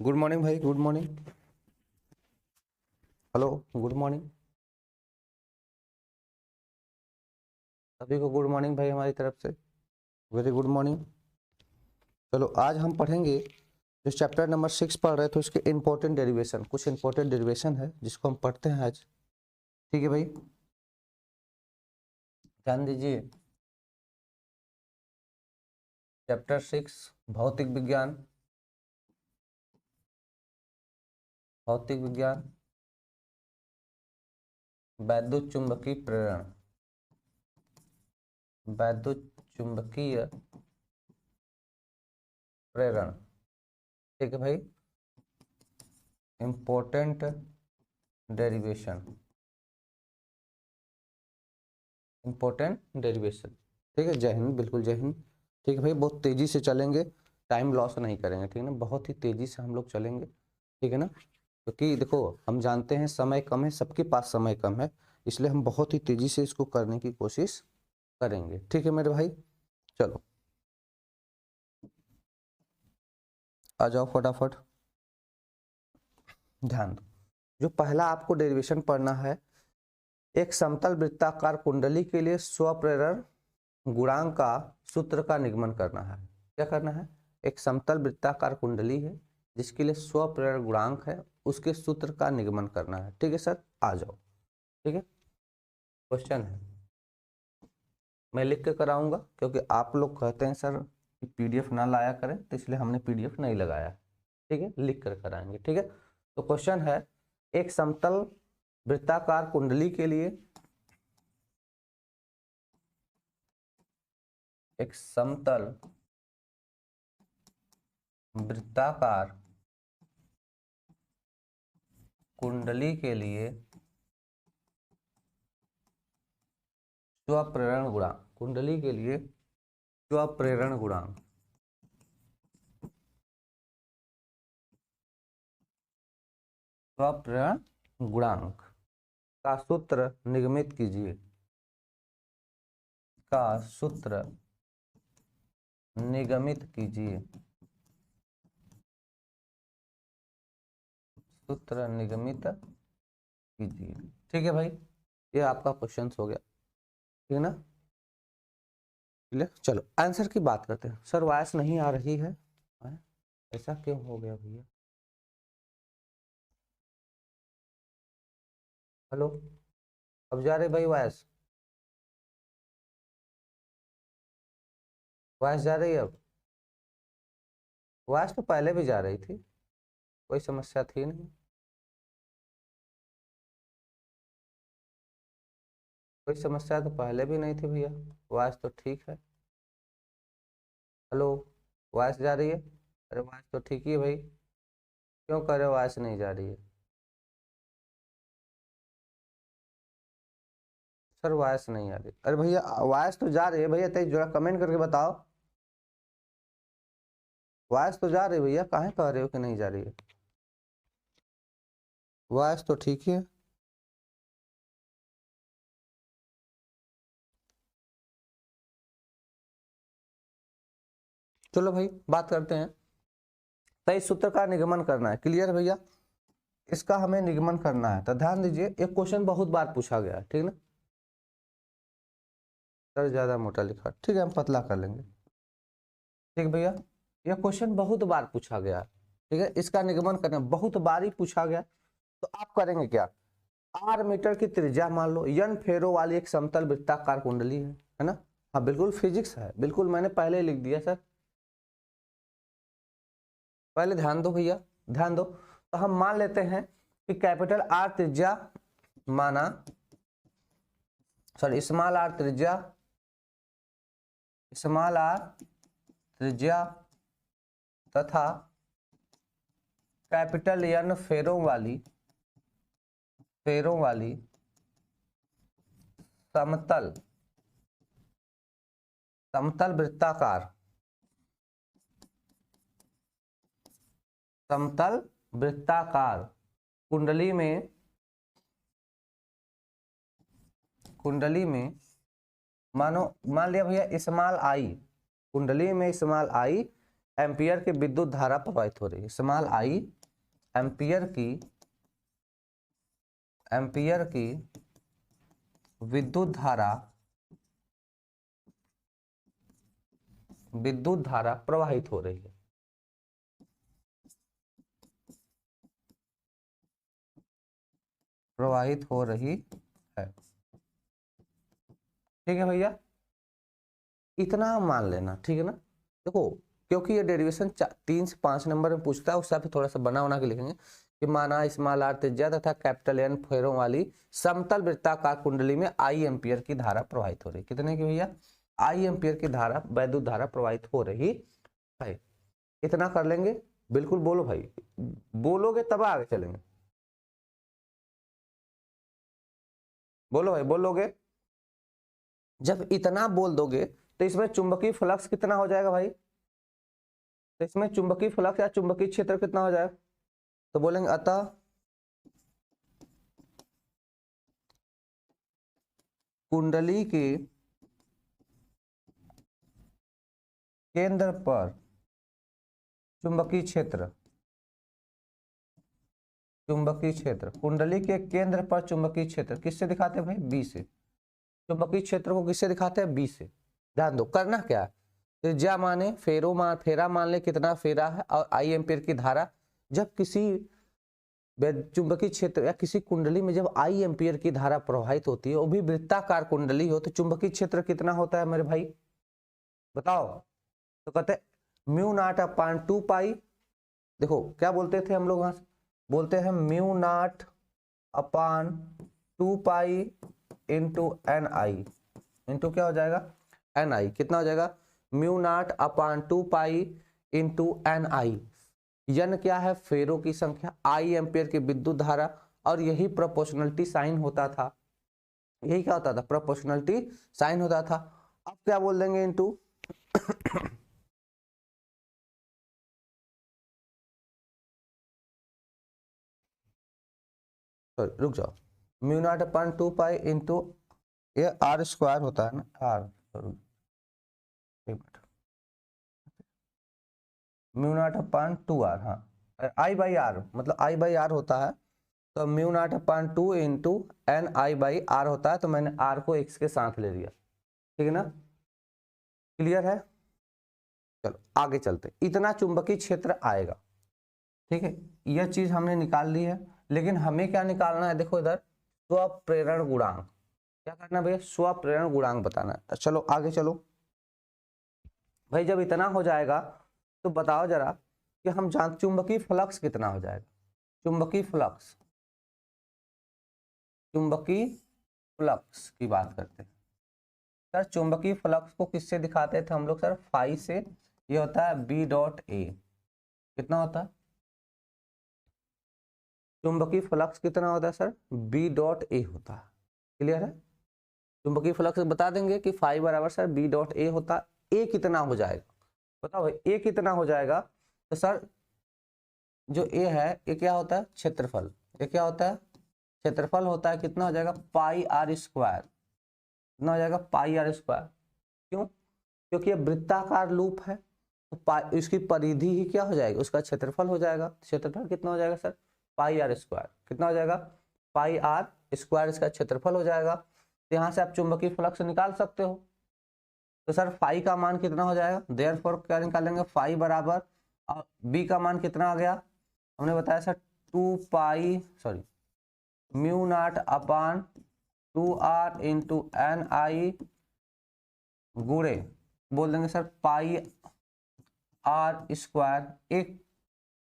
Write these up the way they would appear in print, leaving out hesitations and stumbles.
Good morning भाई, good morning. Hello, good morning सभी को। गुड मॉर्निंग भाई हमारी तरफ से, वेरी गुड मॉर्निंग। चलो आज हम पढ़ेंगे जो चैप्टर नंबर 6 पढ़ रहे थे उसके इम्पोर्टेंट डेरिवेशन, कुछ इम्पोर्टेंट डेरिवेशन है जिसको हम पढ़ते हैं आज। ठीक है भाई, ध्यान दीजिए। चैप्टर 6 भौतिक विज्ञान, भौतिक विज्ञान, वैद्युत चुंबकीय प्रेरण, वैद्युत चुंबकीय प्रेरण। ठीक है भाई, इम्पोर्टेंट डेरिवेशन, इम्पोर्टेंट डेरिवेशन। ठीक है, जय हिंद, बिल्कुल जय हिंद। ठीक है भाई, बहुत तेजी से चलेंगे, टाइम लॉस नहीं करेंगे, ठीक है ना। बहुत ही तेजी से हम लोग चलेंगे, ठीक है ना, क्योंकि देखो हम जानते हैं समय कम है, सबके पास समय कम है, इसलिए हम बहुत ही तेजी से इसको करने की कोशिश करेंगे। ठीक है मेरे भाई, चलो आ जाओ फटाफट, ध्यान दो। जो पहला आपको डेरिवेशन पढ़ना है, एक समतल वृत्ताकार कुंडली के लिए स्वप्रेरण गुणांक का सूत्र का निगमन करना है। क्या करना है? एक समतल वृत्ताकार कुंडली है जिसके लिए स्वप्रेरण गुणांक है, उसके सूत्र का निगमन करना है। ठीक है सर, आ जाओ। ठीक है, क्वेश्चन है, मैं लिख के कराऊंगा क्योंकि आप लोग कहते हैं सर कि पीडीएफ ना लाया करें, तो इसलिए हमने पीडीएफ नहीं लगाया। ठीक है, लिख कर कराएंगे। ठीक है, तो क्वेश्चन है, एक समतल वृत्ताकार कुंडली के लिए, एक समतल वृत्ताकार कुंडली के लिए स्वप्रेरण गुणांक, कुंडली के लिए स्वप्रेरण गुणांक, स्वप्रेरण गुणांक का सूत्र निगमित कीजिए, का सूत्र निगमित कीजिए, सूत्र निगमित कीजिए। ठीक है भाई, ये आपका क्वेश्चन हो गया, ठीक है ना। चलो आंसर की बात करते हैं। सर वॉइस नहीं आ रही है, ऐसा क्यों हो गया भैया? हेलो, अब जा रही भाई वॉइस? वॉइस जा रही है अब? वॉइस तो पहले भी जा रही थी, कोई समस्या थी नहीं, कोई समस्या तो पहले भी नहीं थी भैया, वॉइस तो ठीक है। हेलो, वॉइस जा रही है? अरे वॉइस तो ठीक ही है भाई, क्यों कर रहे हो वॉइस नहीं जा रही है? सर वॉइस नहीं आ रही। अरे भैया वॉइस तो जा रही है भैया, तेज जरा कमेंट करके बताओ, वॉइस तो जा रही है भैया, काहे कह रहे हो कि नहीं जा रही है? वॉइस तो ठीक ही है। चलो भाई बात करते हैं, सही सूत्र का निगमन करना है। क्लियर है भैया, इसका हमें निगमन करना है। तो ध्यान दीजिए, एक क्वेश्चन बहुत बार पूछा गया है, ठीक ना। सर ज्यादा मोटा लिखा, ठीक है हम पतला कर लेंगे। ठीक है भैया, यह क्वेश्चन बहुत बार पूछा गया, ठीक है, इसका निगमन करना बहुत बार ही पूछा गया। तो आप करेंगे क्या, आर मीटर की त्रिज्या मान लो, एन फेरो वाली एक समतल वृत्ताकार कुंडली है ना। हाँ बिल्कुल फिजिक्स है, बिल्कुल मैंने पहले लिख दिया सर, पहले ध्यान दो भैया, ध्यान दो। तो हम मान लेते हैं कि कैपिटल आर त्रिज्या माना सॉरी स्मॉल आर त्रिज्या, स्मॉल आर त्रिज्या तथा कैपिटल एन फेरों वाली समतल वृत्ताकार कुंडली में मान लिया भैया स्मॉल आई, कुंडली में स्मॉल आई एम्पियर की विद्युत धारा प्रवाहित हो रही है। स्मॉल आई एम्पियर की विद्युत धारा प्रवाहित हो रही है। ठीक है भैया, इतना मान लेना, ठीक है ना। देखो क्योंकि ये डेरिवेशन 3 से 5 नंबर में पूछता है, उस हिसाब से थोड़ा सा बना के लिखेंगे कि माना स्मॉल आर त्रिज्या तथा कैपिटल एन फेरों वाली समतल वृत्ताकार कुंडली में आई एम्पियर की धारा प्रवाहित हो रही। कितने की भैया? आई एम्पियर की धारा, वैद्युत धारा प्रवाहित हो रही है। इतना कर लेंगे, बिल्कुल बोलो भाई, बोलोगे तब आगे चलेंगे। बोलो भाई, बोलोगे। जब इतना बोल दोगे तो इसमें चुंबकीय फ्लक्स कितना हो जाएगा भाई? तो इसमें चुंबकीय फ्लक्स या चुंबकीय क्षेत्र कितना हो जाएगा? तो बोलेंगे अतः कुंडली के केंद्र पर चुंबकीय क्षेत्र, कुंडली के केंद्र पर चुंबकीय क्षेत्र किससे दिखाते हैं भाई? बी से। चुंबकीय क्षेत्र को किससे दिखाते हैं? बी से। ध्यान दो, करना क्या है, त्रिज्या माने फेरा मान ले कितना फेरा है, और आई एम्पियर की धारा। जब किसी चुंबकीय क्षेत्र या किसी कुंडली में जब आई एम्पियर की धारा प्रवाहित होती है, वो भी वृत्ताकार कुंडली हो, तो चुंबकीय क्षेत्र कितना होता है मेरे भाई? बताओ। तो कहते म्यू नॉट अपान 2 पाई। देखो क्या बोलते थे हम लोग, वहां बोलते हैं mu naught upon 2 pi into N आई, इंटू क्या हो जाएगा? एन आई। कितना हो जाएगा? Mu naught upon 2 pi into N आई। यन क्या है? फेरों की संख्या, आई एम्पियर की विद्युत धारा, और यही प्रोपोर्शनलिटी साइन होता था। यही क्या होता था? प्रोपोर्शनलिटी साइन होता था। अब क्या बोल देंगे? इंटू रुक जाओ, mu not upon 2 pi into ये आर स्क्वायर होता है ना, R, mu not upon 2 R, हाँ आई बाई आर, मतलब आई बाई आर होता है। तो mu not upon 2 into N I by R होता है। तो मैंने आर को एक्स के साथ ले लिया, ठीक है ना। क्लियर है? चलो आगे चलते। इतना चुंबकीय क्षेत्र आएगा, ठीक है, यह चीज हमने निकाल ली है। लेकिन हमें क्या निकालना है? देखो इधर स्वप्रेरण गुणांक। क्या करना भैया? स्वप्रेरण गुणांक बताना है। तो चलो आगे चलो भाई। जब इतना हो जाएगा तो बताओ जरा कि हम जान चुंबकीय फ्लक्स कितना हो जाएगा? चुंबकीय फ्लक्स की बात करते हैं सर। चुंबकीय फ्लक्स को किससे दिखाते थे हम लोग सर? फाई से। ये होता है बी डॉट ए। कितना होता है चुंबकीय फ्लक्स? कितना होता है सर? बी डॉट ए होता है। क्लियर है? चुंबकीय फ्लक्स बता देंगे कि फाई बराबर सर बी डॉट ए होता है। ए कितना हो जाएगा? बताओ भाई, ए कितना हो जाएगा? तो सर जो ए है, ये क्या होता है? क्षेत्रफल। ये क्या होता है? क्षेत्रफल होता है। कितना हो जाएगा? पाई आर स्क्वायर। कितना हो जाएगा? पाई आर स्क्वायर। क्यों? क्योंकि ये वृत्ताकार लूप है, तो इसकी परिधि ही क्या हो जाएगी? उसका क्षेत्रफल हो जाएगा। क्षेत्रफल कितना हो जाएगा सर? Pi R square. कितना हो जाएगा? पाई आर स्क्वायर इसका क्षेत्रफल हो जाएगा। तो यहाँ से आप चुंबकीय फ्लक्स निकाल सकते हो। तो सर फाई का मान कितना हो जाएगा? देयरफॉर क्या निकालेंगे? फाई बराबर, और बी का मान कितना आ गया? हमने बताया sir 2 pi sorry mu not upon 2 R into N I गुणे बोल देंगे सर पाई आर स्क्वायर।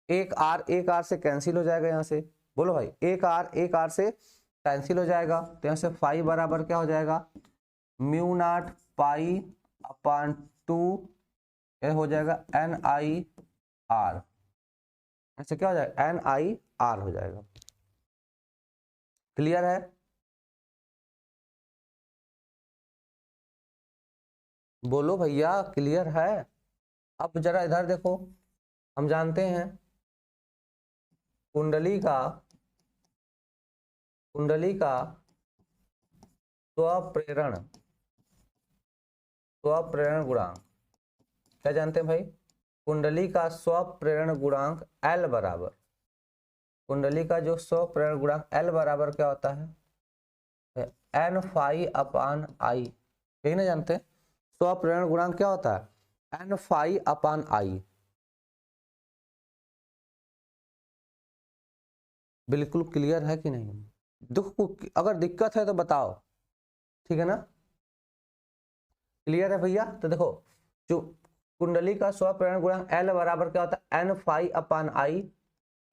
एक आर से कैंसिल हो जाएगा यहाँ से। बोलो भाई, एक आर से कैंसिल हो जाएगा, तो यहाँ से फाई बराबर क्या हो जाएगा, म्यू नॉट पाई अपान 2 हो जाएगा एन आई आर, ऐसे क्या हो जाएगा, एन आई आर हो जाएगा। क्लियर है? बोलो भैया क्लियर है? अब जरा इधर देखो, हम जानते हैं कुंडली का स्वप्रेरण गुणांक क्या जानते हैं भाई? कुंडली का स्वप्रेरण गुणांक L बराबर, कुंडली का जो स्वप्रेरण गुणांक L बराबर क्या होता है, एन फाई अपान आई, यही ना जानते हैं? स्वप्रेरण गुणांक क्या होता है, एन फाई अपान आई। बिल्कुल क्लियर है कि नहीं? अगर दिक्कत है तो बताओ, ठीक है ना? क्लियर है भैया? तो देखो, जो कुंडली का स्वप्रेरण गुणांक L बराबर क्या होता है, एन फाई अपान आई।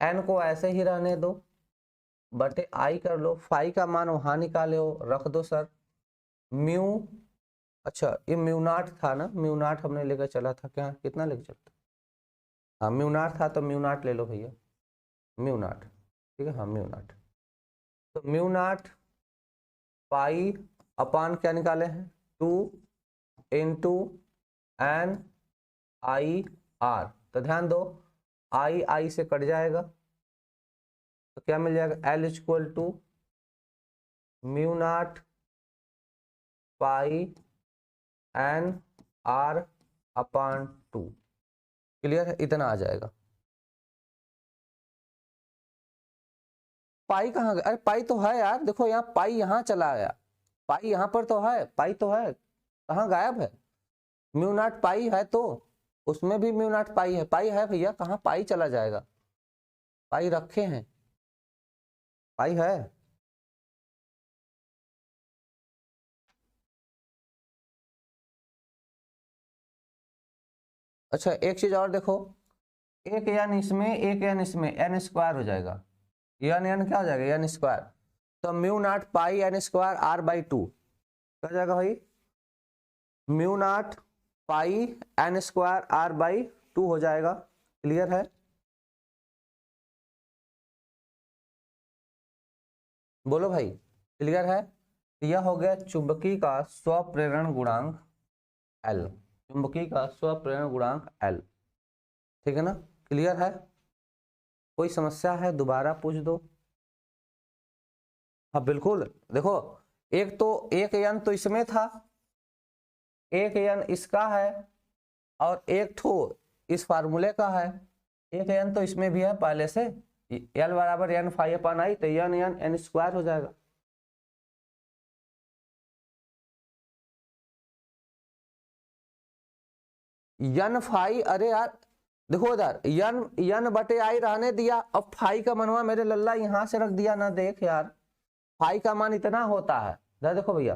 एन को ऐसे ही रहने दो, बटे आई कर लो, फाई का मान वहां निकाले हो, रख दो सर। म्यू, अच्छा ये म्यू नॉट था ना, म्यू नॉट हमने लेकर चला था, क्या कितना लेकर चलता? हाँ म्यू नॉट था, तो म्यू नॉट ले लो भैया, म्यू नॉट, ठीक है, हाँ म्यू नॉट। तो म्यू नॉट पाई अपान क्या निकाले हैं, 2 इंटू एन आई आर। तो ध्यान दो, आई आई से कट जाएगा, तो क्या मिल जाएगा, L equal to mu naught pi N R upon 2। Clear है? इतना आ जाएगा। पाई कहाँ गया? अरे पाई तो है यार, देखो यहाँ पाई यहाँ चला गया, पाई यहाँ पर तो है, पाई तो है, कहाँ गायब है? म्यू नॉट पाई है, तो उसमें भी म्यू नॉट पाई है, पाई है भैया, कहाँ पाई चला जाएगा? पाई रखे हैं, पाई है। अच्छा एक चीज और देखो, एक एन इसमें एक एन इसमें, एन स्क्वायर हो जाएगा, एन एन क्या हो जाएगा, एन स्क्वायर। तो mu naught pi N square R by 2 क्या हो जाएगा भाई, mu naught pi N square R by 2 हो जाएगा। क्लियर है? बोलो भाई क्लियर है? यह हो गया चुंबकीय का स्वप्रेरण गुणांक L, चुंबकीय का स्वप्रेरण गुणांक L, ठीक है ना? क्लियर है? कोई समस्या है दोबारा पूछ दो। हाँ बिल्कुल, देखो एक तो एक यन तो इसमें था, एक यन इसका है, और एक ठो इस फार्मूले का है, एक यन तो इसमें भी है पहले से, एल बराबर एन फाई अपान आई, तो यन एन एन स्क्वायर हो जाएगा। यन फाई, अरे यार देखो इधर यन यन बटे आई रहने दिया, अब फाई का मनवा मेरे लल्ला यहाँ से रख दिया ना, देख यार फाई का मान इतना होता है, इधर देखो भैया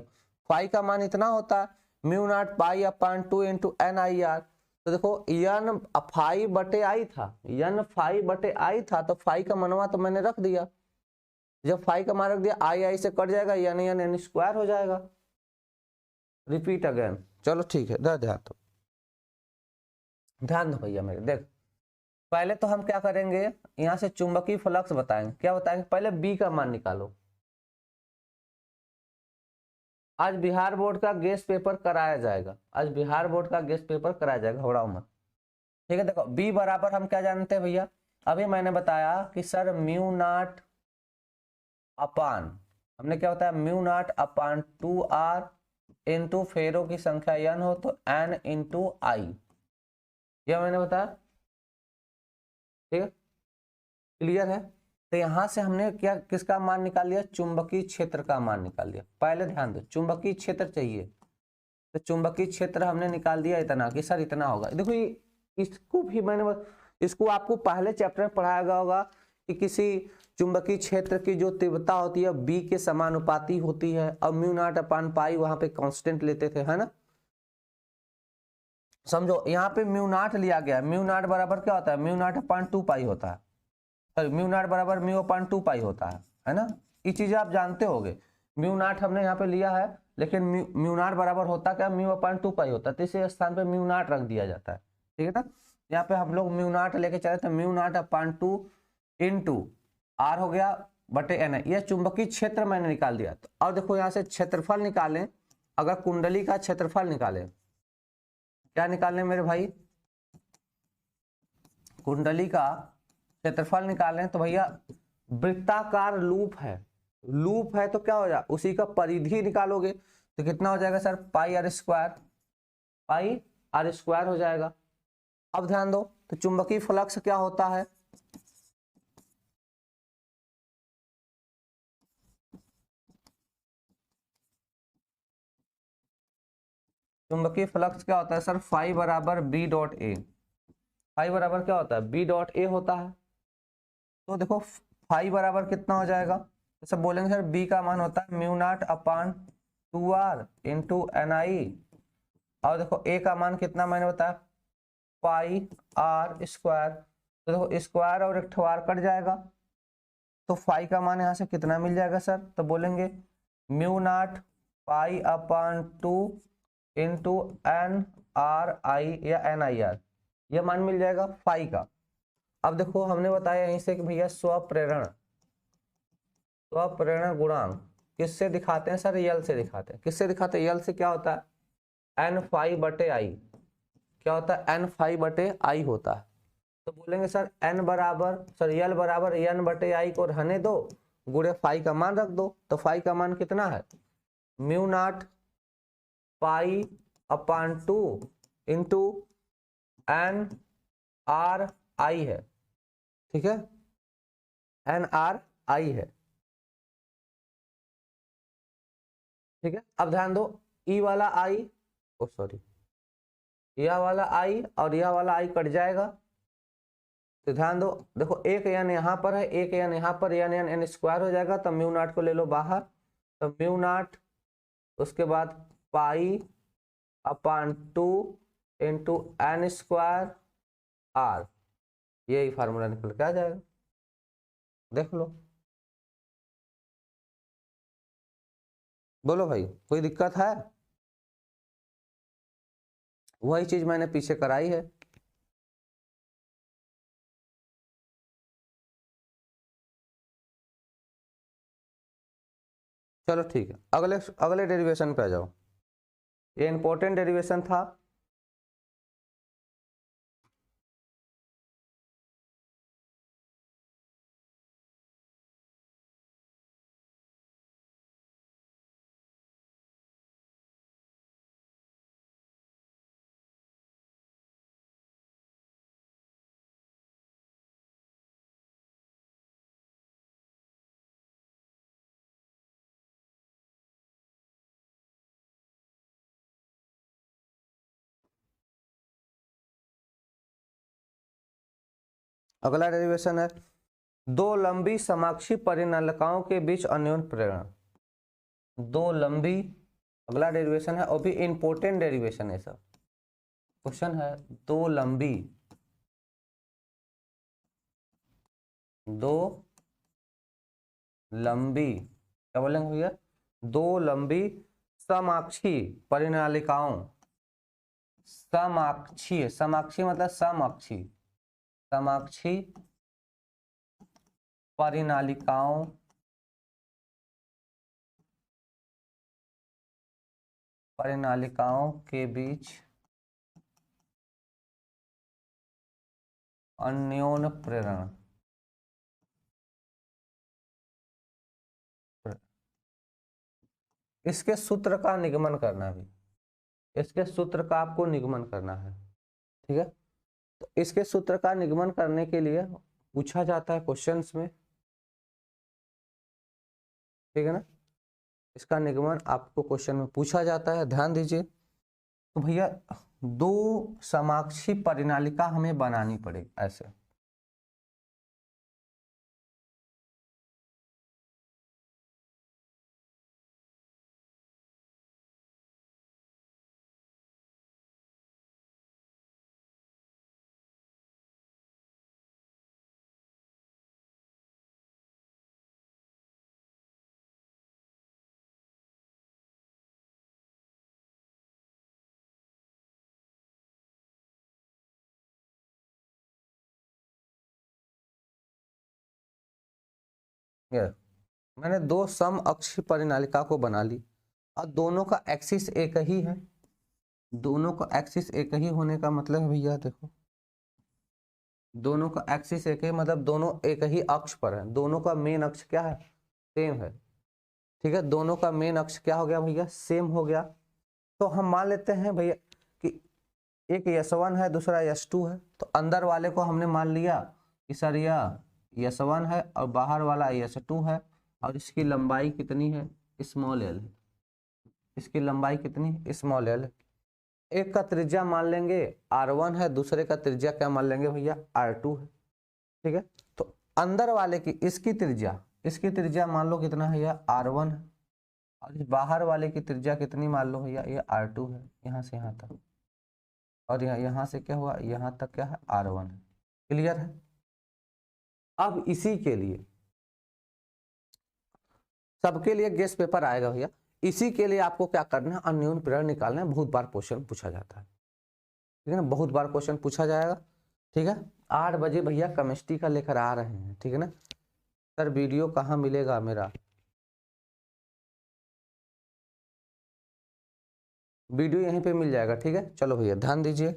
फाई का मान इतना होता है, mu naught pi upon 2 into N I R. तो देखो यन फाई बटे आई था, यन फाई बटे आई था, तो फाई का मनवा तो मैंने रख दिया, जब फाई का मान रख दिया आई आई से कट जाएगा, यन यन एन स्क्वायर हो जाएगा। रिपीट अगेन, चलो ठीक है, ध्यान दो भैया मेरे, देख पहले तो हम क्या करेंगे, यहां से चुंबकीय फ्लक्स बताएंगे, क्या बताएंगे, पहले बी का मान निकालो। आज बिहार बोर्ड का गेस्ट पेपर कराया जाएगा, आज बिहार बोर्ड का गेस्ट पेपर कराया जाएगा, घबराओ मत, ठीक है? देखो बी बराबर हम क्या जानते हैं भैया, अभी मैंने बताया कि सर म्यू नॉट अपान, हमने क्या बताया, म्यू नॉट अपान 2r इंटू फेरों की संख्या n हो तो n इंटू आई, यह मैंने बताया, ठीक है? क्लियर है? तो यहां से हमने क्या किसका मान निकाल लिया, चुंबकीय क्षेत्र का मान निकाल लिया। पहले ध्यान दो, चुंबकीय क्षेत्र चाहिए, तो चुंबकीय क्षेत्र हमने निकाल दिया इतना, कि सर इतना होगा। देखो ये इसको भी मैंने, इसको आपको पहले चैप्टर में पढ़ाया गया होगा कि किसी चुंबकीय क्षेत्र की जो तीव्रता होती है बी के समानुपाती होती है, और म्यू नॉट अपान पाई वहां पे कांस्टेंट लेते थे, है ना? समझो यहाँ पे म्यू नॉट लिया गया, म्यू नॉट बराबर क्या होता है, म्यू नॉट अपान 2 पाई होता है, म्यू नॉट बराबर म्यू अपान 2 पाई होता है ना? ये चीजें आप जानते होगे। म्यू नॉट हमने यहाँ पे लिया है, लेकिन म्यू नॉट बराबर होता क्या, म्यू अपॉन 2 पाई होता है, तो इसी स्थान पे म्यू नॉट रख दिया जाता है, ठीक है ना। यहाँ पे हम लोग म्यू नॉट लेके चले थे, mu not upon 2 into R हो गया बटे एन है। यह चुंबकीय क्षेत्र मैंने निकाल दिया। तो अब देखो यहाँ से क्षेत्रफल निकालें, अगर कुंडली का क्षेत्रफल निकालें, क्या निकालें मेरे भाई, कुंडली का क्षेत्रफल निकालें, तो भैया वृत्ताकार लूप है, लूप है तो क्या हो जाए, उसी का परिधि निकालोगे तो कितना हो जाएगा sir, pi R square, pi R square हो जाएगा। अब ध्यान दो, तो चुंबकीय फ्लक्स क्या होता है, चुंबकीय फ्लक्स क्या होता है सर, फाई बराबर बी डॉट ए, फाई बराबर क्या होता है, बी डॉट ए होता है। तो देखो फाई बराबर कितना हो जाएगा, तो सब बोलेंगे सर बी का मान होता है mu not upon 2r into N I, और देखो ए का मान कितना मैंने बताया, पाई आर स्क्वायर। तो देखो स्क्वायर और एक ठवार कट जाएगा, तो फाई का मान यहाँ से कितना मिल जाएगा सर, तो बोलेंगे mu naught pi upon 2 into N R I या एन आई आर, यह मान मिल जाएगा फाई का। अब देखो हमने बताया यहीं से कि भैया स्वप्रेरण, स्वप्रेरण गुणांक किससे दिखाते हैं सर, यल से दिखाते हैं। किससे दिखाते हैं, यल से क्या होता है, एन फाई बटे आई, क्या होता है, एन फाई बटे आई होता है। तो बोलेंगे सर एन बराबर, सर यल बराबर एन बटे आई को रहने दो, गुणे फाई का मान रख दो। तो फाई का मान कितना है, mu naught pi upon 2 into N R I है, ठीक है, एन आर आई है, ठीक है। अब ध्यान दो, ई वाला आई, ओ सॉरी, यह वाला आई और यह वाला आई कट जाएगा, तो ध्यान दो, देखो एक एन यहाँ पर है, एक एन यहाँ पर, एन एन एन स्क्वायर हो जाएगा, तो म्यू नॉट को ले लो बाहर, तो म्यू नॉट उसके बाद pi upon 2 into N square R, यही फार्मूला निकल के आ जाएगा, देख लो। बोलो भाई कोई दिक्कत है, वही चीज मैंने पीछे कराई है। चलो ठीक है, अगले अगले डेरिवेशन पे आ जाओ, ये इंपॉर्टेंट डेरिवेशन था। अगला डेरिवेशन है, दो लंबी समाक्षी परिनालिकाओं के बीच अन्योन्य प्रेरण, दो लंबी, अगला डेरिवेशन है और भी इंपॉर्टेंट डेरिवेशन है सब। क्वेश्चन है, दो लंबी, दो लंबी, क्या बोलेंगे भैया, दो लंबी समाक्षी परिनालिकाओं, समाक्षी, समाक्षी मतलब समाक्षी, समाक्षी परिनालिकाओं परिनालिकाओं के बीच अन्योन्य प्रेरण, इसके सूत्र का निगमन करना भी, इसके सूत्र का आपको निगमन करना है, ठीक है। तो इसके सूत्र का निगमन करने के लिए पूछा जाता है क्वेश्चंस में, ठीक है ना, इसका निगमन आपको क्वेश्चन में पूछा जाता है, ध्यान दीजिए। तो भैया दो समाक्षी परिनालिका हमें बनानी पड़ेगी ऐसे, ये मैंने दो सम अक्षीय परिनालिका को बना ली और दोनों का एक्सिस एक ही है। दोनों का एक्सिस एक ही होने का मतलब है भैया देखो, दोनों का एक्सिस एक ही मतलब दोनों एक ही अक्ष पर है। दोनों का मेन अक्ष क्या है, सेम है। ठीक है, दोनों का मेन अक्ष क्या हो गया भैया, सेम हो गया। तो हम मान लेते हैं भैया कि एक S1 है दूसरा S2 है। तो अंदर वाले को हमने मान लिया कि सर यह S1 है और बाहर वाला S2 है और इसकी लंबाई कितनी है, स्मॉल l है। इसकी लंबाई कितनी, स्मॉल l है। एक का त्रिज्या मान लेंगे R1 है, दूसरे का त्रिज्या क्या मान लेंगे भैया, R2 है। ठीक है, तो अंदर वाले की इसकी त्रिज्या मान लो कितना है, यह R1 है और इस बाहर वाले की त्रिज्या कितनी मान लो भैया, ये R2 है, यहाँ से यहाँ तक। और यहाँ से क्या हुआ, यहाँ तक क्या है, R1 है। क्लियर है। अब इसी के लिए सबके लिए गेस पेपर आएगा भैया। इसी के लिए आपको क्या करना है, अन्योन्य प्रेरण निकालना है। बहुत बार क्वेश्चन पूछा जाता है, ठीक है ना, बहुत बार क्वेश्चन पूछा जाएगा। ठीक है, 8 बजे भैया केमिस्ट्री का लेकर आ रहे हैं। ठीक है ना सर, वीडियो कहाँ मिलेगा मेरा, वीडियो यहीं पे मिल जाएगा। ठीक है, चलो भैया ध्यान दीजिए,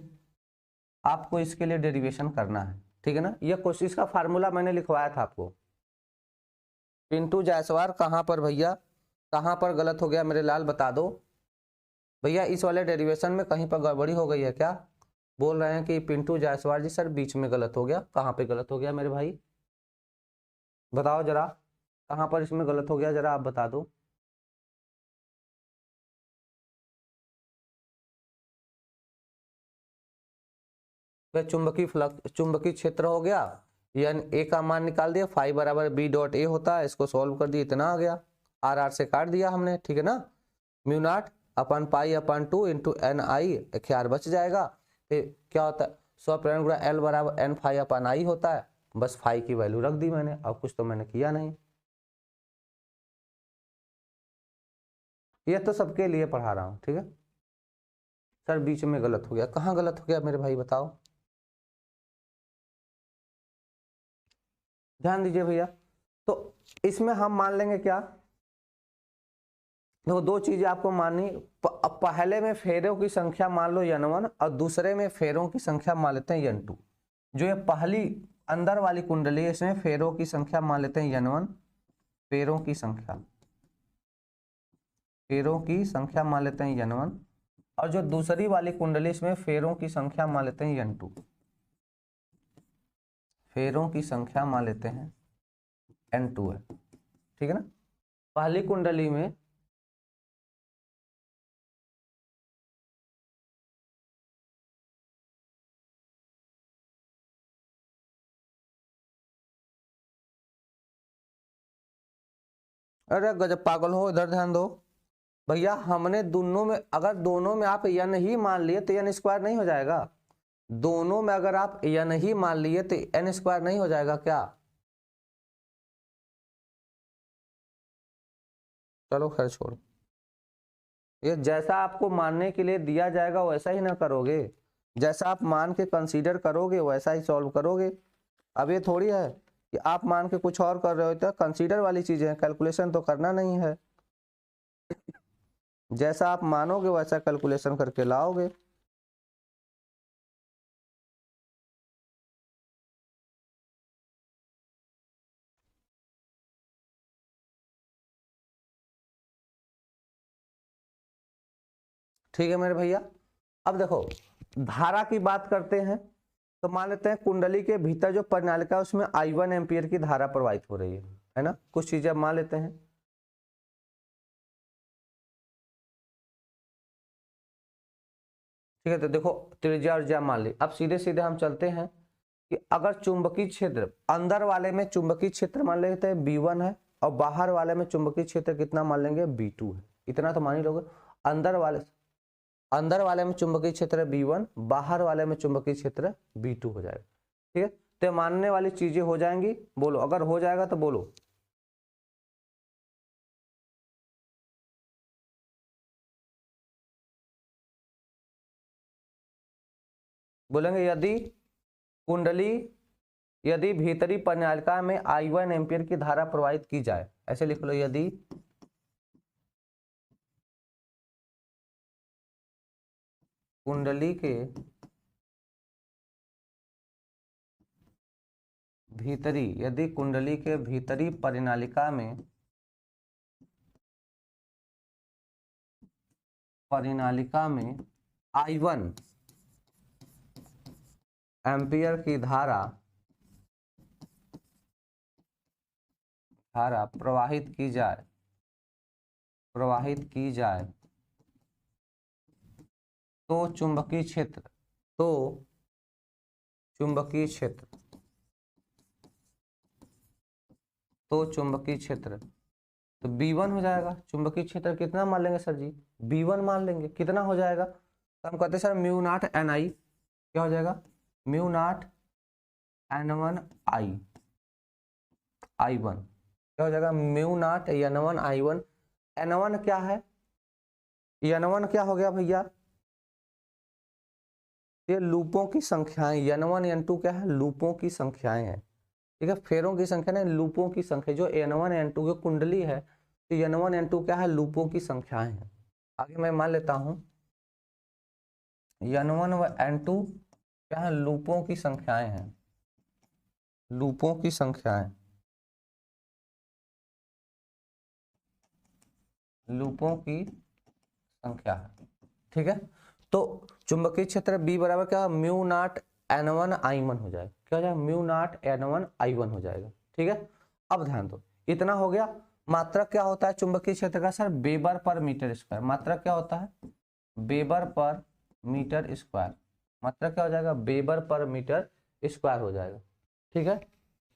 आपको इसके लिए डेरिवेशन करना है। ठीक है ना, यह क्वेश्चन इसका फार्मूला मैंने लिखवाया था आपको। पिंटू जायसवाल कहाँ पर भैया, कहाँ पर गलत हो गया मेरे लाल, बता दो भैया। इस वाले डेरिवेशन में कहीं पर गड़बड़ी हो गई है क्या? बोल रहे हैं कि पिंटू जायसवाल जी सर बीच में गलत हो गया। कहाँ पे गलत हो गया मेरे भाई, बताओ जरा, कहाँ पर इसमें गलत हो गया, जरा आप बता दो। चुंबकीय फ्लक्स, चुंबकीय क्षेत्र हो गया, यानी ए का मान निकाल दिया, फाई बराबर बी डॉट ए होता है, इसको सॉल्व कर दिया, इतना आ गया। आर आर से काट दिया हमने। ठीक है ना, म्यू नॉट अपन पाई अपन 2 इंटू एन आई, एक आर बच जाएगा। फिर क्या होता है, स्वप्रेरण गुणा एल बराबर एन फाई अपन आई होता है। बस फाई की वैल्यू रख दी मैंने, और कुछ तो मैंने किया नहीं। ये तो सबके लिए पढ़ा रहा हूँ। ठीक है सर, बीच में गलत हो गया, कहाँ गलत हो गया मेरे भाई बताओ, ध्यान दीजिए भैया। तो इसमें हम मान लेंगे क्या, देखो दो चीजें आपको माननी। पहले में फेरों की संख्या मान लो n1 और दूसरे में फेरों की संख्या मान लेते हैं n2। जो ये पहली अंदर वाली कुंडली है इसमें फेरों की संख्या मान लेते हैं n1, फेरों की संख्या, फेरों की संख्या मान लेते हैं n1। और जो दूसरी वाली कुंडली इसमें फेरों की संख्या मान लेते हैं n2, फेरों की संख्या मान लेते हैं n2 है। ठीक है ना, पहली कुंडली में अरे गजब पागल हो, इधर ध्यान दो भैया। हमने दोनों में, अगर दोनों में आप n ही मान लिए तो n स्क्वायर नहीं हो जाएगा। दोनों में अगर आप n ही मान लिए तो n स्क्वायर नहीं हो जाएगा क्या? चलो खैर छोड़ो, ये जैसा आपको मानने के लिए दिया जाएगा वैसा ही ना करोगे, जैसा आप मान के कंसीडर करोगे वैसा ही सॉल्व करोगे। अब ये थोड़ी है कि आप मान के कुछ और कर रहे हो, तो कंसीडर वाली चीजें हैं, कैलकुलेशन तो करना नहीं है। जैसा आप मानोगे वैसा कैलकुलेशन करके लाओगे। ठीक है मेरे भैया, अब देखो धारा की बात करते हैं। तो मान लेते हैं कुंडली के भीतर जो परिनालिका है उसमें I1 एम्पियर की धारा प्रवाहित हो रही है ना, कुछ चीजें मान लेते हैं। ठीक है, तो देखो त्रिज्या और ज्या मान ली। अब सीधे सीधे हम चलते हैं कि अगर चुंबकीय क्षेत्र अंदर वाले में चुंबकीय क्षेत्र मान लेते हैं B1 है और बाहर वाले में चुंबकीय क्षेत्र कितना मान लेंगे, B2 है। इतना तो मान ही लोगे। अंदर वाले में चुंबकीय क्षेत्र B1, बाहर वाले में चुंबकीय क्षेत्र B2 हो जाएगा। ठीक है, तो मानने वाली चीजें हो जाएंगी, बोलो अगर हो जाएगा तो बोलो। बोलेंगे यदि कुंडली यदि भीतरी परिनालिका में I1 एम्पीयर की धारा प्रवाहित की जाए, ऐसे लिख लो, यदि कुंडली के भीतरी, यदि कुंडली के भीतरी परिनालिका में I1 एम्पीयर की धारा प्रवाहित की जाए तो चुंबकीय क्षेत्र तो B1 हो जाएगा। चुंबकीय क्षेत्र कितना मान लेंगे सर जी? B1 मान लेंगे। कितना हो जाएगा? तो हम कहते हैं सर म्यू नॉट NI, क्या हो जाएगा? म्यू नॉट N1 I1, क्या हो जाएगा? Mu naught N1 I1। N1 क्या है? N1 क्या हो गया भैया? ये लूपों की संख्याएं, N1 N2 क्या है? लूपों की संख्याएं हैं, ठीक है, फेरों की संख्या नहीं, लूपों की संख्या। जो N1 N2 की कुंडली है, तो N1 N2 क्या है? लूपों की संख्याएं हैं। आगे मैं मान लेता हूं N1 व N2 क्या है? लूपों की संख्याएं हैं, लूपों की संख्याएं, लूपों की संख्या है, ठीक है। तो चुंबकीय क्षेत्र B बराबर क्या? म्यू नॉट N1 I1 हो जाएगा। क्या हो जाएगा? म्यू नॉट N1 I1 हो जाएगा, ठीक है। अब ध्यान दो, इतना हो गया। मात्रक क्या होता है चुंबकीय क्षेत्र का sir? Weber per metre square. मात्रक क्या होता है? Weber per metre square. मात्रक क्या हो जाएगा? वेबर पर मीटर स्क्वायर हो जाएगा, ठीक है।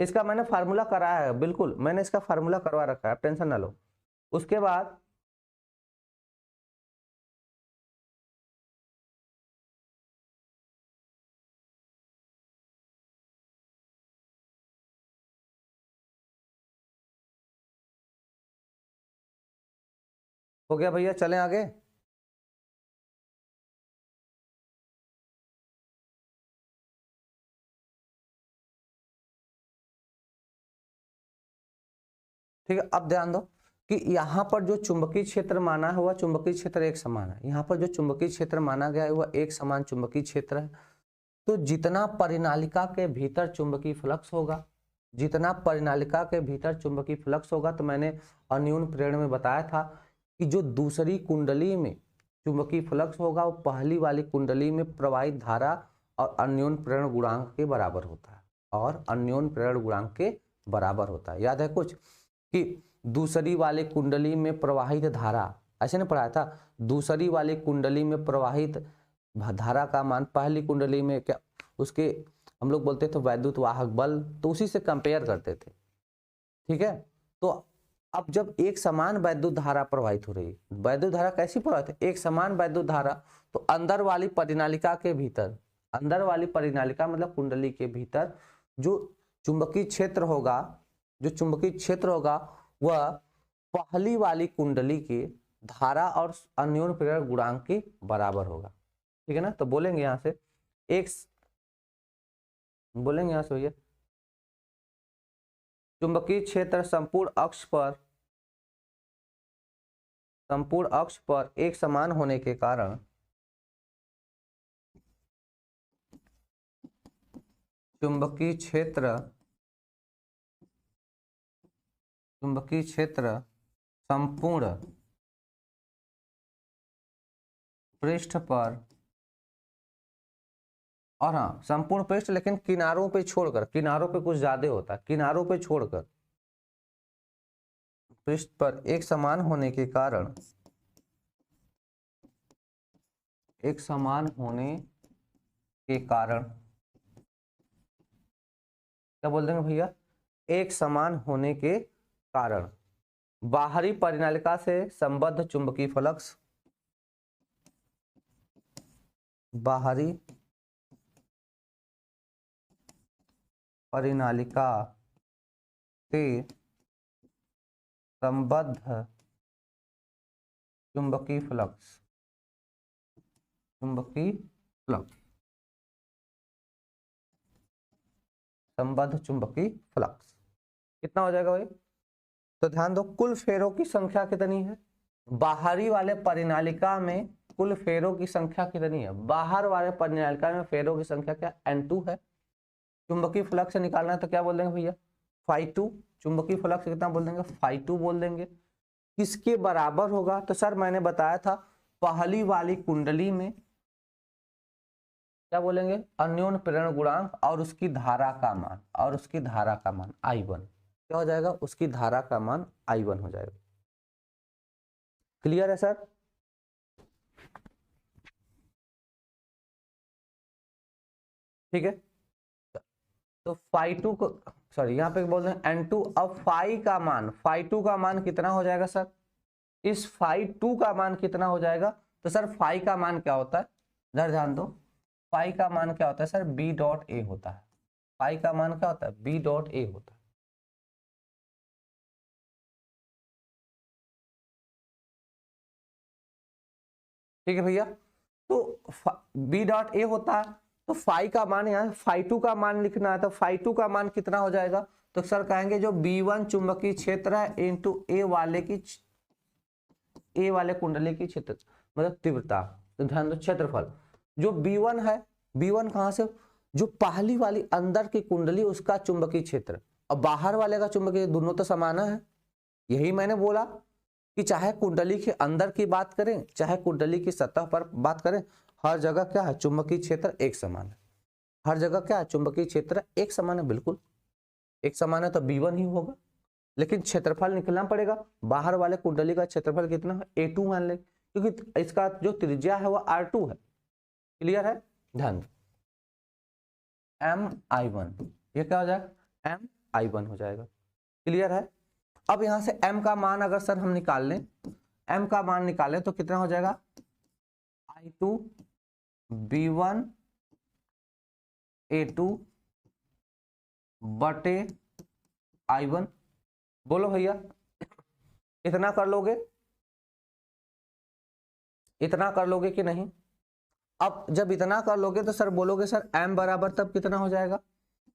इसका मैंने फार्मूला कराया है, बिल्कुल मैंने इसका फार्मूला करवा रखा है, टेंशन ना लो। उसके बाद हो गया भैया, चलें आगे। ठीक है, अब ध्यान दो कि यहाँ पर जो चुंबकीय क्षेत्र माना है वह चुंबकीय क्षेत्र एक समान है। यहाँ पर जो चुंबकीय क्षेत्र माना गया है वह एक समान चुंबकीय क्षेत्र है। तो जितना परिनालिका के भीतर चुंबकीय फ्लक्स होगा, तो मैंने अन्योन्य प्रेरण में बताया था कि जो दूसरी कुंडली में चुंबकीय फ्लक्स होगा वो पहली वाली कुंडली में प्रवाहित धारा और अन्योन्य प्रेरण गुणांक के बराबर होता है, याद है कुछ कि दूसरी वाली कुंडली में प्रवाहित धारा, ऐसे नहीं पढ़ाया था? दूसरी वाली कुंडली में प्रवाहित धारा का मान पहली कुंडली में क्या, उसके हम लोग बोलते थे वैद्युत वाहक बल, तो उसी से कंपेयर करते थे, ठीक है। तो अब जब एक समान वैद्युत धारा प्रवाहित हो रही है, वैद्युत धारा कैसी प्रवाहित है? एक समान वैद्युत धारा, तो अंदर वाली परिनालिका के भीतर, अंदर वाली परिनालिका मतलब कुंडली के भीतर जो चुंबकीय क्षेत्र होगा, वह पहली वाली कुंडली के धारा और अन्योन्य प्रेरण गुणांक के बराबर होगा, ठीक है ना। तो बोलेंगे यहां से भैया चुंबकीय क्षेत्र संपूर्ण अक्ष पर एक समान होने के कारण चुंबकीय क्षेत्र संपूर्ण पृष्ठ पर, और हाँ संपूर्ण पृष्ठ लेकिन किनारों पे छोड़कर, किनारों पे कुछ ज्यादा होता है, किनारों पे छोड़कर पृष्ठ पर एक समान होने के कारण, क्या बोल देंगे भैया? एक समान होने के कारण बाहरी परिनालिका से संबद्ध चुंबकीय फ्लक्स, बाहरी परिनालिका से संबद्ध चुंबकीय फ्लक्स संबद्ध चुंबकीय फ्लक्स। कितना हो जाएगा भाई? तो ध्यान दो, कुल फेरों की संख्या कितनी है? बाहरी वाले परिनालिका में कुल फेरों की संख्या कितनी है? बाहर वाले परिनालिका में फेरों की संख्या क्या? N2 है। चुंबकीय फ्लक्स निकालना है तो क्या बोल देंगे भैया? φ2। चुंबकीय फ्लक्स कितना बोल देंगे? φ2 बोल देंगे। किसके बराबर होगा? तो सर मैंने बताया था पहली वाली कुंडली में क्या बोलेंगे? अन्योन्य प्रेरण गुणांक और उसकी धारा का मान, और उसकी धारा का मान I1 क्या हो जाएगा? उसकी धारा का मान I1 हो जाएगा। क्लियर है सर? ठीक है, तो φ2 को सॉरी यहाँ पे बोल रहे हैं N2। अब φ2 का मान कितना हो जाएगा सर? इस φ2 का मान कितना हो जाएगा? तो सर φ का मान क्या होता है? इधर ध्यान दो, φ का मान क्या होता है सर? B डॉट A होता है। φ का मान क्या होता है? B डॉट A होता है। ठीक है भैया, तो B डॉट A होता है, तो φ का मान यहाँ φ2 का मान लिखना है, तो φ2 का मान कितना हो जाएगा? तो सर कहेंगे जो B1 चुंबकीय क्षेत्र है इंटू A वाले कुंडली की क्षेत्र मतलब तीव्रता। तो ध्यान दो, क्षेत्रफल जो B1 है, B1 कहां से? जो पहली वाली अंदर की कुंडली उसका चुंबकीय क्षेत्र और बाहर वाले का चुंबकीय, दोनों तो समान है। यही मैंने बोला कि चाहे कुंडली के अंदर की बात करें चाहे कुंडली की सतह पर बात करें, हर जगह क्या है? चुंबकीय क्षेत्र एक समान है। हर जगह क्या है? चुंबकीय क्षेत्र एक समान है। बिल्कुल एक समान है तो B1 ही होगा, लेकिन क्षेत्रफल निकलना पड़ेगा। बाहर वाले कुंडली का क्षेत्रफल कितना है? A2 मान ले, क्योंकि इसका जो त्रिज्या है वो R2 है। क्लियर है? ध्यान दो, MI1 ये क्या हो जाएगा? MI1 हो जाएगा। क्लियर है? अब यहां से M का मान अगर सर हम निकाल लें, M का मान निकालें तो कितना हो जाएगा? I2 B1 A2 बटे I1। बोलो भैया, इतना कर लोगे? इतना कर लोगे कि नहीं? अब जब इतना कर लोगे तो सर बोलोगे सर M बराबर तब कितना हो जाएगा?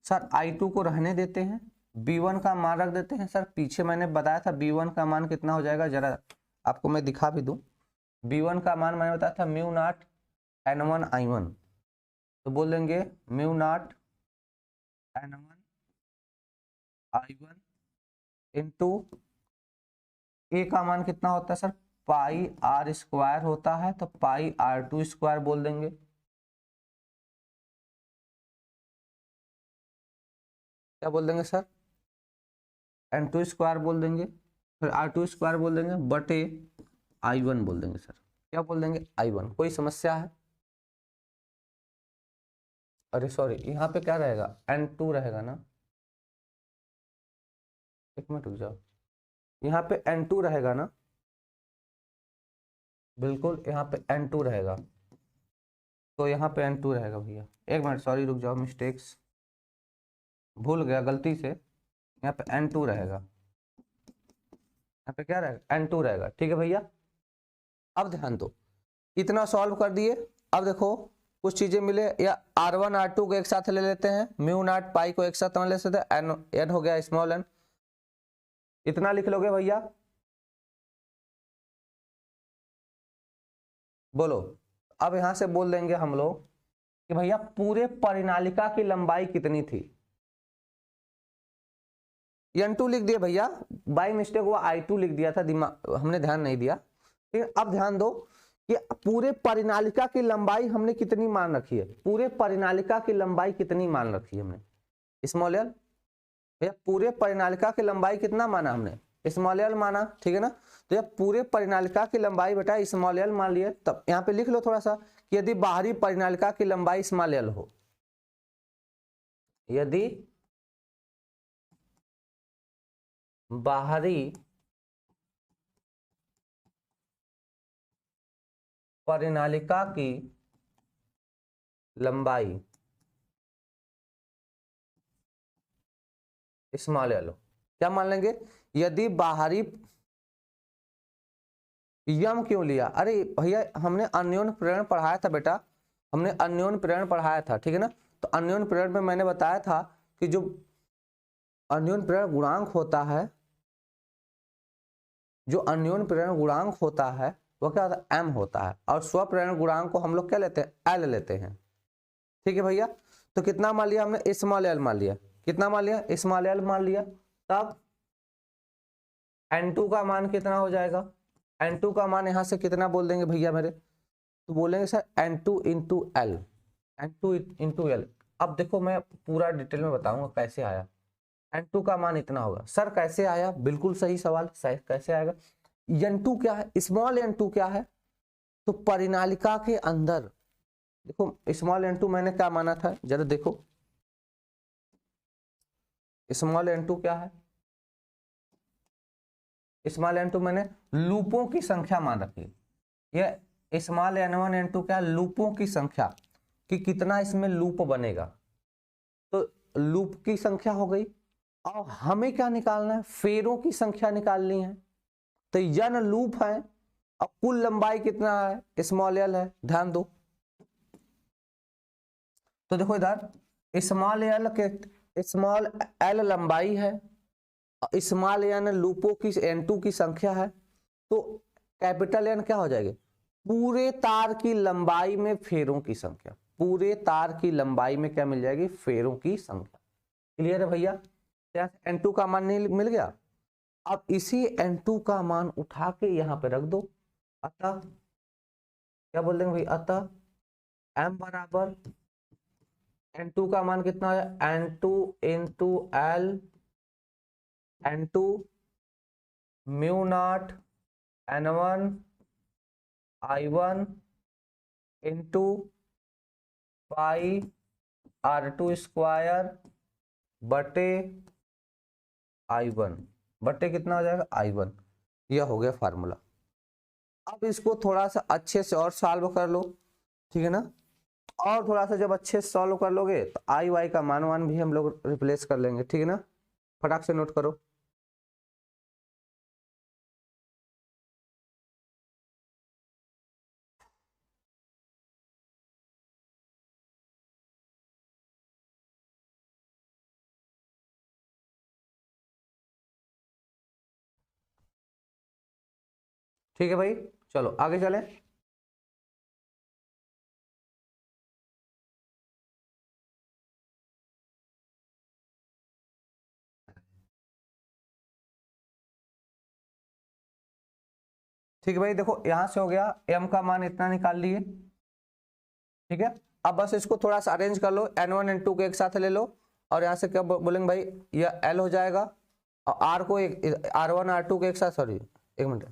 सर I2 को रहने देते हैं, B1 का मान रख देते हैं। सर पीछे मैंने बताया था B1 का मान कितना हो जाएगा, जरा आपको मैं दिखा भी दूं। B1 का मान मैंने बताया था म्यू नॉट N1 I1, तो बोल देंगे mu naught N1 I1 into A का मान कितना होता है सर? पाई R स्क्वायर होता है, तो पाई R2 स्क्वायर बोल देंगे। क्या बोल देंगे सर? N2 स्क्वायर बोल देंगे, फिर R2 स्क्वायर बोल देंगे बटे I1 बोल देंगे। सर क्या बोल देंगे? I1। कोई समस्या है? अरे सॉरी, यहाँ पे क्या रहेगा? N2 रहेगा ना, एक मिनट रुक जाओ, यहाँ पे N2 रहेगा ना? बिल्कुल यहाँ पे N2 रहेगा, तो यहाँ पे N2 रहेगा भैया। एक मिनट सॉरी रुक जाओ, मिस्टेक्स भूल गया गलती से। यहाँ पे N2 रहेगा, यहाँ पे क्या रहेगा? N2 रहेगा। ठीक है भैया, अब ध्यान दो, इतना सॉल्व कर दिए। अब देखो कुछ चीजें मिले, या R1 R2 को एक साथ ले लेते हैं, म्यू नॉट पाई को एक साथ ले लेते हैं, n हो गया स्मॉल n। इतना लिख लोगे भैया? बोलो। अब यहां से बोल देंगे हम लोग कि भैया पूरे परिनालिका की लंबाई कितनी थी? N2 लिख दिए भैया, बाई मिस्टेक वो I2 लिख दिया था, दिमाग हमने ध्यान नहीं दिया। ठीक, अब ध्यान दो कि पूरे परिनालिका की लंबाई हमने कितनी मान रखी है? पूरे परिनालिका की लंबाई कितनी मान रखी है हमने? Small L. भैया पूरे परिनालिका की लंबाई कितना माना हमने? स्मॉल एल माना। ठीक है ना? तो जब पूरे परिनालिका की लंबाई बेटा स्मॉल एल मान लिए, तब यहाँ पे लिख लो थोड़ा सा कि यदि बाहरी परिनालिका की लंबाई स्मॉल एल हो, यदि बाहरी परिनालिका की लंबाई स्मॉल एल हो, क्या मान लेंगे? यदि बाहरी, यम क्यों लिया? अरे भैया हमने अन्योन्य प्रेरण पढ़ाया था बेटा, हमने अन्योन्य प्रेरण पढ़ाया था। ठीक है ना? तो अन्योन्य प्रेरण में मैंने बताया था कि जो अन्योन्य प्रेरण गुणांक होता है, जो अन्योन्य प्रेरण गुणांक होता है वो क्या होता है, m होता है, और स्वप्रेरण गुणांक को हम लोग क्या लेते हैं, l लेते हैं। ठीक है भैया, तो कितना मान लिया हमने, स्मॉल l मान लिया, कितना मान लिया, स्मॉल l मान लिया, तब N2 का मान कितना हो जाएगा, N2 का मान यहां से कितना बोल देंगे भैया मेरे, तो बोलेंगे sir N2 into L, N2 into L. अब देखो मैं पूरा डिटेल में बताऊंगा कैसे आया, N2 का मान इतना होगा। सर कैसे आया, बिल्कुल सही सवाल, कैसे आएगा। N2 क्या है, स्मॉल N2 क्या है, तो परिनालिका के अंदर, देखो स्मॉल N2 मैंने क्या माना था, जरा देखो स्मॉल N2 क्या है, स्मॉल N2 मैंने लूपों की संख्या मान रखी है। ये स्मॉल N1 N2 क्या, लूपों की संख्या, कि कितना इसमें लूप बनेगा, तो लूप की संख्या हो गई। और हमें क्या निकालना है, फेरों की संख्या निकालनी है, तो n लूप है और कुल लंबाई कितना है, स्मॉल l है, ध्यान दो। तो देखो इधर स्मॉल l के स्मॉल l लंबाई है, स्मॉल n लूपों की N2 की संख्या है, तो कैपिटल N क्या हो जाएगी, पूरे तार की लंबाई में फेरों की संख्या, पूरे तार की लंबाई में क्या मिल जाएगी, फेरों की संख्या। क्लियर है भैया, N2 का मान नहीं मिल गया। अब इसी N2 का मान उठा के यहाँ पे रख दो, अतः क्या बोल देंगे भाई, अतः m बराबर N2 का मान कितना है, N2 into L, N2 mu naught N1 I1 into pi R2 square बटे I1 बटे कितना हो जाएगा, I1। यह हो गया फार्मूला। अब इसको थोड़ा सा अच्छे से और सॉल्व कर लो, ठीक है ना, और थोड़ा सा जब अच्छे से सॉल्व कर लोगे तो आई वाई का मान भी हम लोग रिप्लेस कर लेंगे, ठीक है ना, फटाक से नोट करो। ठीक है भाई, चलो आगे चले। ठीक है भाई, देखो यहां से हो गया, m का मान इतना निकाल लिए, ठीक है। अब बस इसको थोड़ा सा अरेंज कर लो, N1 N2 को एक साथ ले लो, और यहाँ से क्या बोलेंगे भाई, यह L हो जाएगा, और R को एक R1 R2 को एक साथ, सॉरी एक मिनट,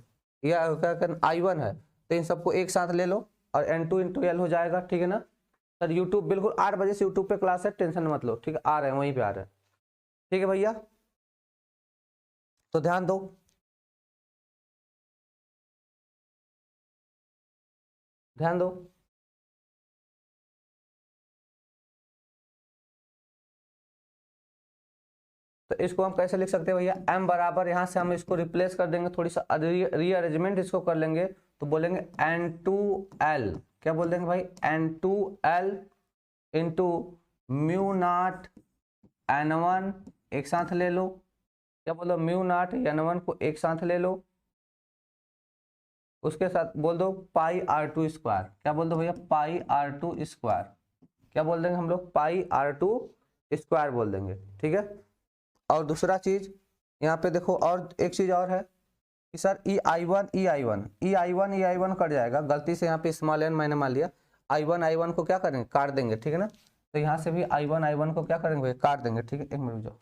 यह क्या I1 है, तो इन सबको एक साथ ले लो, और N2 इंटू L हो जाएगा, ठीक है ना। सर यूट्यूब बिल्कुल 8 बजे से यूट्यूब पे क्लास है, टेंशन मत लो, ठीक है, आ रहे हैं वहीं पे आ रहे हैं, ठीक है भैया, तो ध्यान दो। ध्यान दो, तो इसको हम कैसे लिख सकते हैं भैया, m बराबर, यहां से हम इसको रिप्लेस कर देंगे, थोड़ी सा रीअरेंजमेंट इसको कर लेंगे, तो बोलेंगे N2L, क्या बोल देंगे भाई, N2L into mu naught N1, एक साथ ले लो, क्या बोलो, म्यू नॉट N1 को एक साथ ले लो, उसके साथ बोल दो पाई R2 स्क्वायर, क्या बोल दो भैया, पाई R2 स्क्वायर, क्या बोल देंगे हम लोग, पाई R2 स्क्वायर बोल देंगे, ठीक है। और दूसरा चीज यहाँ पे देखो, और एक चीज और है कि sir E I one cut जाएगा, गलती से यहाँ पे स्मॉल n मैंने मान लिया, I1 को क्या करेंगे, काट देंगे, ठीक है ना, तो यहाँ से भी I1 को क्या करेंगे, काट देंगे, ठीक है, एक मिनट जाओ,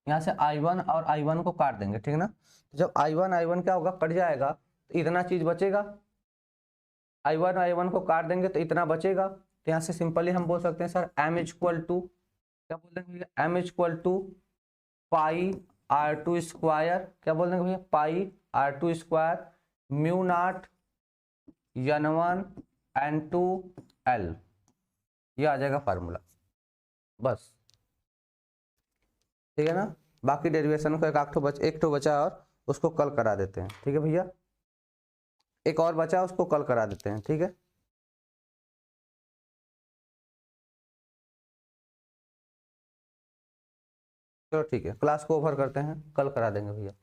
यहाँ से I1 और I1 को काट देंगे, ठीक है ना, तो जब I1 क्या होगा, कट जाएगा, तो इतना चीज बचेगा, I1 को काट देंगे तो इतना बचेगा, तो यहाँ से सिंपली हम बोल सकते हैं सर m इक्वल टू, क्या बोल देंगे भैया, m equal to pi R2 square, क्या बोल देंगे भैया, pi R2 square mu naught N1 N2 L, ये आ जाएगा फार्मूला, बस, ठीक है ना। बाकी डेरिवेशन को एक ठो बचा और उसको कल करा देते हैं, ठीक है भैया, एक और बचा उसको कल करा देते हैं, ठीक है। चलो ठीक है, क्लास को ओवर करते हैं, कल करा देंगे भैया।